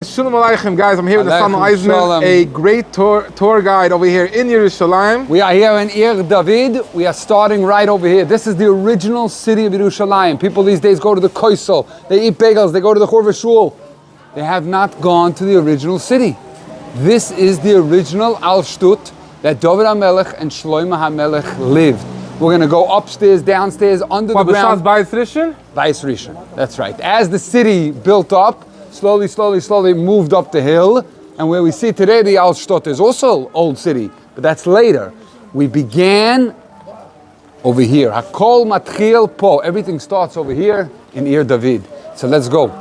Shalom Aleichem, guys. I'm here with Netanel Eiseman, a great tour guide over here in Yerushalayim. We are here in Dovid. We are starting right over here. This is the original city of Yerushalayim. People these days go to the Koisel, they eat bagels, they go to the Chorva Shul. They have not gone to the original city. This is the original Altstadt that Dovid HaMelech and Shlomo HaMelech lived. We're going to go upstairs, downstairs, under the ground. Bayis Rishon? Bayis Rishon, that's right. As the city built up, slowly moved up the hill, and where we see today the Altstadt is also old city, but that's later. We began over here. Hakol matchil po. Everything starts over here in Dovid. So let's go.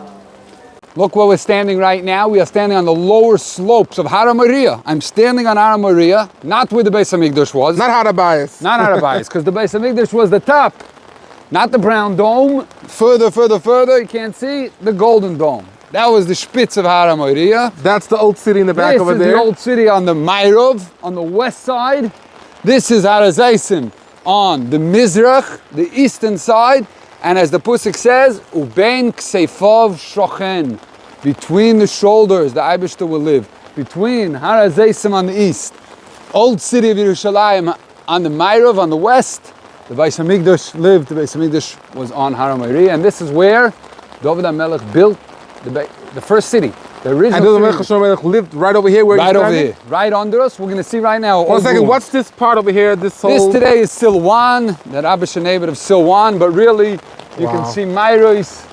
Look where we're standing right now. We are standing on the lower slopes of Har Moriah. I'm standing on Har Moriah, not where the Beis HaMikdash was. Not Har Bayis. Not Har Bayis, because the Beis HaMikdash was the top. Not the brown dome. Further, you can't see the golden dome. That was the spitz of Har Moriah. That's the old city in the back over there. This is the old city on the Mayrov, on the west side. This is Har Zaysim on the Mizrach, the eastern side. And as the Pusik says, Ubein Kseifav Shochen. Between the shoulders, the Eibishter will live. Between Har Zaysim on the east, old city of Yerushalayim on the Mayrov, on the west, the Beis HaMikdash lived. The Beis HaMikdash was on Har Moriah. And this is where Dovid HaMelech built the first city, the original and Dovid lived right over here, right over here, right under us. We're going to see right now. One second, what's this part over here? This today is Silwan, that Abisha neighborhood of Silwan, but really you can see Mairos,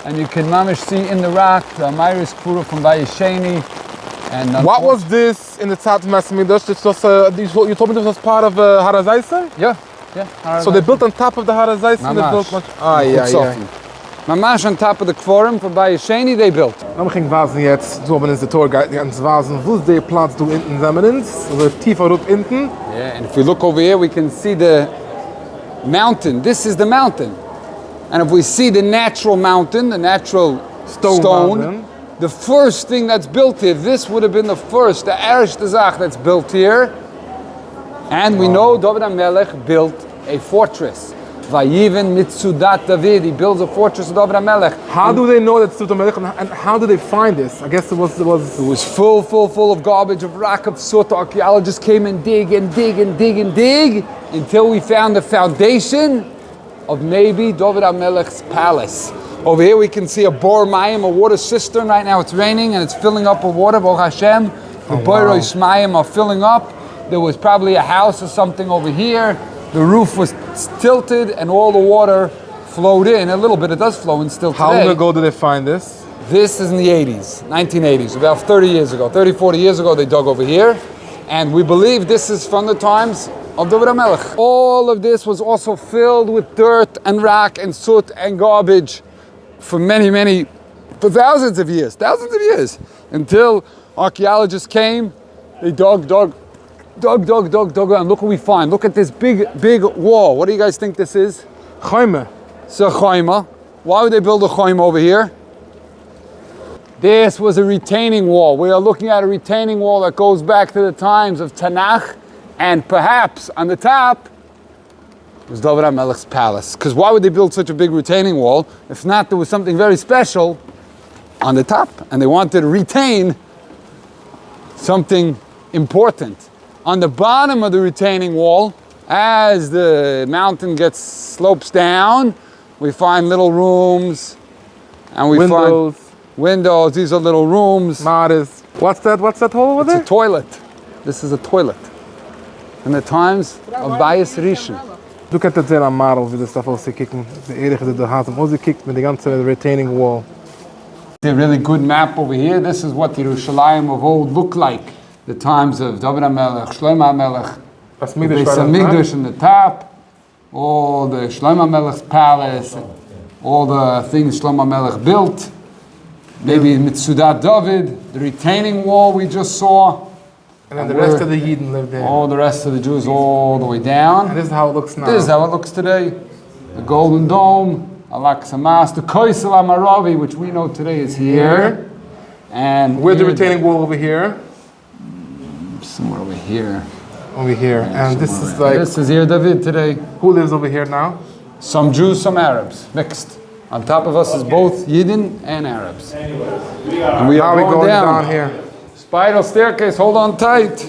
and you can mamish see in the rock the Mairos Kura from Vayisheni. And what was this in the top of Masamidosh? This was you told me this was part of Har Zaysim? Yeah. So they built on top of the Har Zaysim. They built much. Mamash on top of the Kforim for Vayisheni they built. Wir gehen wasen jetzt, so ist der Tourguide, ganz wasen, wo ist der Platz du hinten Semenins, also tiefer rup hinten. Yeah, and if we look over here, we can see the mountain. This is the mountain. And if we see the natural mountain, the natural stone, the first thing that's built here, this would have been the first, the erste Zach that's built here. And we know Dovid HaMelech built a fortress. Vayiven mitzudat David. He builds a fortress of Dovid HaMelech. How do they know that's Dovid HaMelech, and how do they find this? I guess it was full of garbage, of rock, of soot. Archaeologists came and dig until we found the foundation of maybe Dovid HaMelech's palace. Over here we can see a bor mayim, a water cistern. Right now it's raining and it's filling up with water. Baruch Hashem, the boros mayim are filling up. There was probably a house or something over here. The roof was tilted and all the water flowed in a little bit. It does flow in still today. How long ago did they find this? This is in the 80s, 1980s, about 30 years ago. 30, 40 years ago they dug over here. And we believe this is from the times of Dovid HaMelech. All of this was also filled with dirt and rock and soot and garbage for for thousands of years. Until archaeologists came, they dug, and look what we find. Look at this big wall. What do you guys think this is? Chayma. It's a chayma. Why would they build a chayma over here? This was a retaining wall. We are looking at a retaining wall that goes back to the times of Tanakh, and perhaps on the top was Dovid HaMelech's palace. Because why would they build such a big retaining wall? If not, there was something very special on the top, and they wanted to retain something important. On the bottom of the retaining wall, as the mountain slopes down, we find little rooms, and we find windows. These are little rooms. What's that hole over there? It's a toilet. This is a toilet. In the times of Bayis Rishon. Look at the model, wie das da ausgekicken. Der Erich, der hat ausgekickt mit der ganzen retaining wall. A really good map over here. This is what Yerushalayim of old looked like. The times of Dovid HaMelech, Shlomo HaMelech, Beis HaMikdash in the top, all the Shlomo HaMelech's palace, and all the things Shlomo HaMelech built. Maybe Mitzudat Dovid, the retaining wall we just saw. And then the rest of the Yidden lived there. All the rest of the Jews all the way down. And this is how it looks now. This is how it looks today. The Golden Dome, Alaksamas, the Koisel Amaravi, which we know today is here. And where's the retaining wall over here? Somewhere over here. Over here. And this is like... This is here David today. Who lives over here now? Some Jews, some Arabs, mixed. On top of us is both Yidden and Arabs. And we Now are we're going down. down here. Spiral staircase, hold on tight.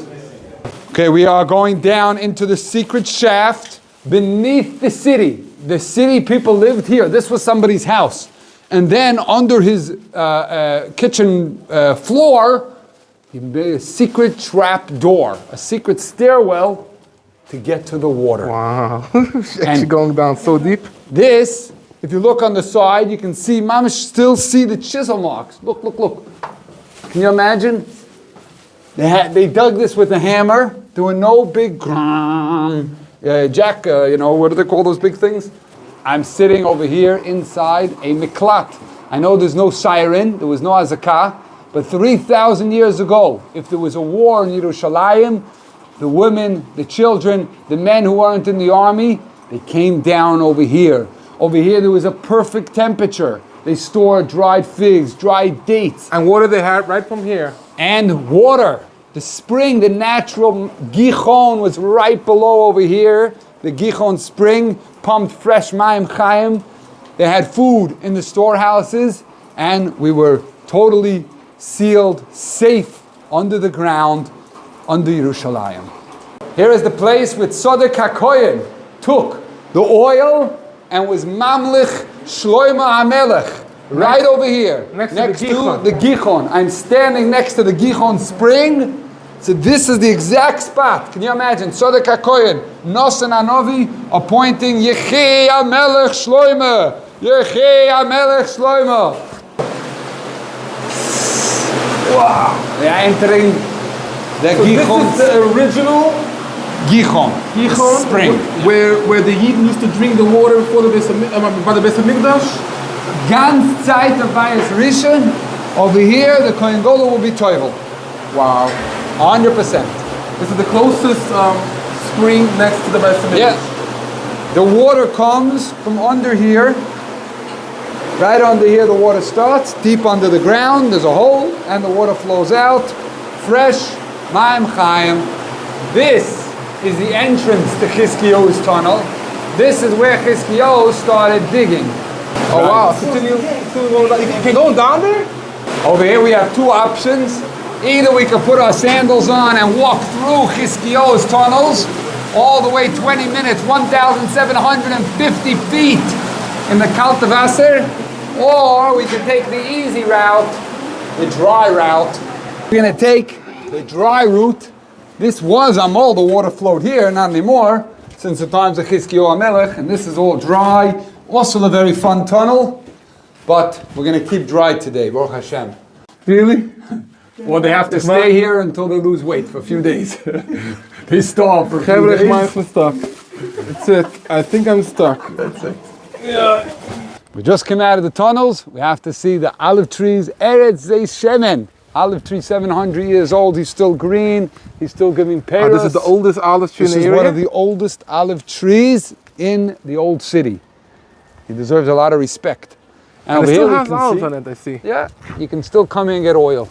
Okay, we are going down into the secret shaft beneath the city. The city people lived here. This was somebody's house. And then under his kitchen floor, he made a secret trap door, a secret stairwell to get to the water. Wow. Actually going down so deep. This, if you look on the side, you can see, Mamish still see the chisel marks. Look, look, look. Can you imagine? They dug this with a hammer. There were no big jack, what do they call those big things? I'm sitting over here inside a miklat. I know there's no siren, there was no azakah, but 3,000 years ago, if there was a war in Yerushalayim, the women, the children, the men who weren't in the army, they came down over here. Over here there was a perfect temperature. They stored dried figs, dried dates. And water they had right from here. And water. The spring, the natural Gichon was right below over here. The Gichon spring pumped fresh Mayim Chaim. They had food in the storehouses, and we were totally sealed, safe under the ground, under Yerushalayim. Here is the place where Tzaddik HaKohen took the oil and was Mamlich Shlomo HaMelech. Right over here, next to the Gichon. I'm standing next to the Gichon spring. So this is the exact spot. Can you imagine? Tzaddik HaKohen, Nosan Anovi, appointing Yechei HaMelech Shlomo. Yechei HaMelech Shlomo. Wow. They are entering the Gichon. This is the original Gichon spring. Where the Yidden used to drink the water before by the Beis HaMikdash. Ganz Zeit of Bayis Rishon. Over here, the Kohen Gadol will be toiveled. Wow. 100%. This is the closest spring next to the Beis HaMikdash. Yeah. The water comes from under here. Right under here, the water starts. Deep under the ground, there's a hole, and the water flows out. Fresh Mayim Chaim. This is the entrance to Chizkiyahu's tunnel. This is where Chizkiyahu started digging. Oh wow, continue going. You can go down there? Over here we have two options. Either we can put our sandals on and walk through Chizkiyahu's tunnels all the way 20 minutes, 1,750 feet in the Kalte Wasser, or we can take the easy route, the dry route. We're going to take the dry route. This was Amol, the water flowed here, not anymore, since the times of Chizkiyahu HaMelech, and this is all dry. Also a very fun tunnel, but we're going to keep dry today, Baruch Hashem. Really? Well, they have to stay here until they lose weight for a few days. They starve for a few days. I'm stuck. That's it. I think I'm stuck. That's it. Yeah. We just came out of the tunnels. We have to see the olive trees. Eretz Zeh Shemen. Olive tree 700 years old. He's still green. He's still giving pears. This is the oldest olive tree in the area? This is one of the oldest olive trees in the old city. He deserves a lot of respect. And it still has olives on it, I see. Yeah, you can still come here and get oil.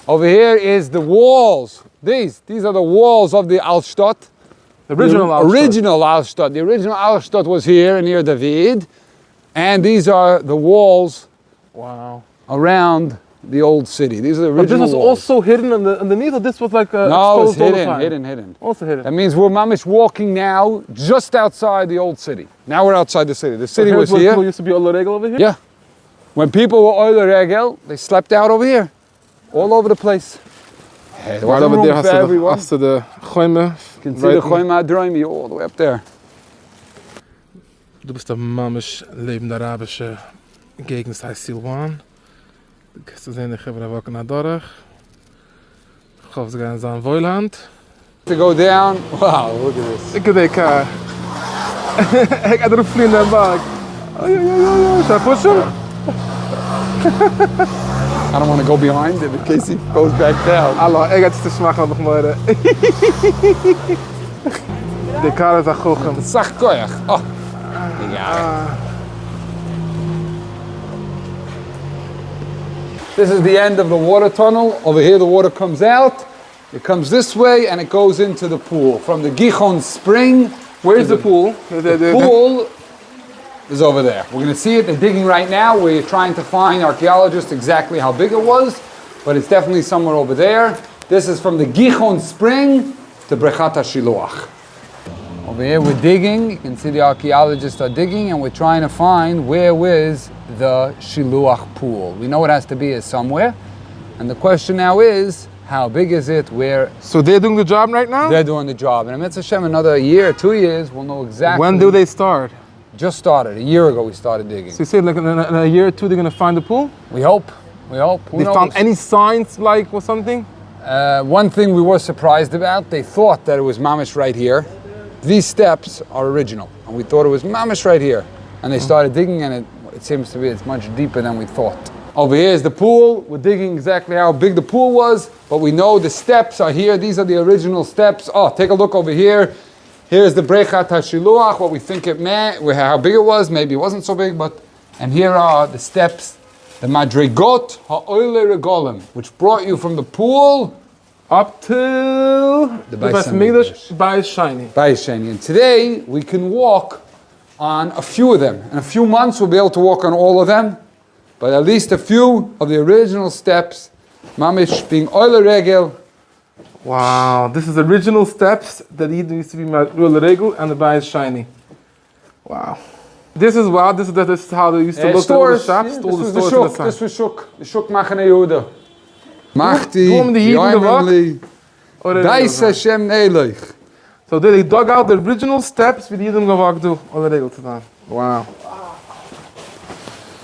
Over here is the walls. These are the walls of the Altstadt. The original Altstadt. The original Altstadt was here near Dovid. And these are the walls around the old city. These are the original But this was walls. also hidden underneath, or this was like no, it's exposed hidden. Also hidden. That means we're mamish walking now just outside the old city. Now we're outside the city. The city So was where here. people used to be oleh regel over here? Yeah. When people were oleh regel, they slept out over here. All over the place. Hey, there Right wasn't over there room for everyone. has to the Choyme. You can see the Choyme Adroimi all the way up there. Du bist der mamisch lebende arabische Gegend, das heißt Silwan. Du kannst sehen, ich habe da walken nach Dorach. Ich hoffe, sie gehen in seine Wohlhand. To go down. Wow, look at this. Ik denk, ik ga erop vliegen naar bak. Should I push him? I don't want to go behind him in case he goes back down. Allah, ik ga het te smaken nog maar. De kar is achochem. Zag koyach. Oh. Yeah. This is the end of the water tunnel. Over here the water comes out. It comes this way and it goes into the pool. From the Gichon spring. Where's the pool? The pool is over there. We're going to see it. They're digging right now. We're trying to find archaeologists exactly how big it was, but it's definitely somewhere over there. This is from the Gichon spring to Brechat HaShiloach. Over here we're digging. You can see the archaeologists are digging, and we're trying to find where is the Shiluach pool. We know it has to be somewhere, and the question now is, how big is it? Where? So they're doing the job right now? They're doing the job. And in Mitzvah Hashem, another year, 2 years, we'll know exactly. When do they start? Just started. A year ago we started digging. So you say like in a year or two they're going to find the pool? We hope. We hope. Who They knows? found any signs like or something? One thing we were surprised about, they thought that it was mamish right here. These steps are original. And we thought it was mamish right here. And they started digging, and it seems to be it's much deeper than we thought. Over here is the pool. We're digging exactly how big the pool was, but we know the steps are here. These are the original steps. Oh, take a look over here. Here's the Brechat HaShiluach, what we think it meant, how big it was. Maybe it wasn't so big, but... And here are the steps, the Madrigot HaOleh Regolim, which brought you from the pool up till the Beis HaMikdash, Beis Shani. Beis Shani. And today, we can walk on a few of them. In a few months, we'll be able to walk on all of them, but at least a few of the original steps, mamish being oleh regel. Wow, this is original steps that Yidden used to be regel and the Beis Shani. Wow. This is wow, this is how they used to look at all the shops. This was the shuk, this was shuk Machane Yehuda. Machti, Yoimimli, Beis Hashem Neilech. So they dug out the original steps with Yidden gewagt do, oleh regel to them. Wow.